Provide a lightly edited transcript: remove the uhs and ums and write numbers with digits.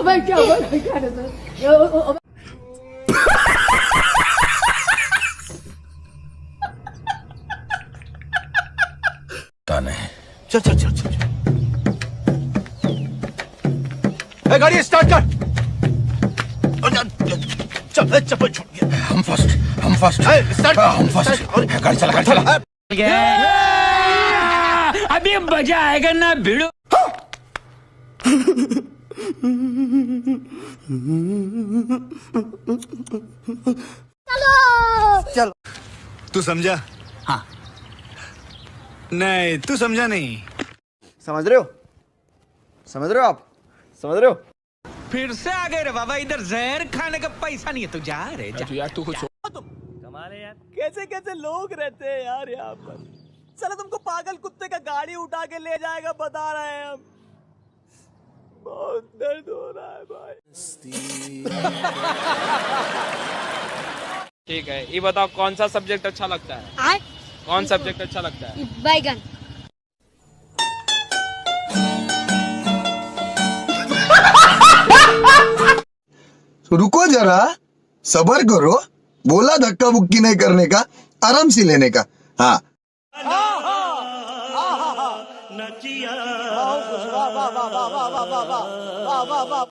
चल चल चल चल गाड़ी स्टार्ट कर। चल चप्पल छूट गया। हम फर्स्ट स्टार्ट हम फर्स्ट गाड़ी चला अभी मजा आएगा ना भिड़ो। चल तू समझा? हाँ नहीं तू समझा नहीं। समझ रहे हो आप समझ रहे हो? फिर से आ गए रे बाबा, इधर जहर खाने का पैसा नहीं है तो जा रे जा। यार तू कुछ कमाल है यार, कैसे कैसे लोग रहते हैं यार यहाँ पर। चलो तुमको पागल कुत्ते का गाड़ी उठा के ले जाएगा बता रहे हैं हम। बहुत दर्द हो रहा है भाई। ठीक है, ये बताओ कौन सा सब्जेक्ट अच्छा लगता है? कौन सब्जेक्ट अच्छा लगता है? बैगन। रुको जरा, सबर करो। बोला धक्का बुक्की नहीं करने का, आराम से लेने का। हाँ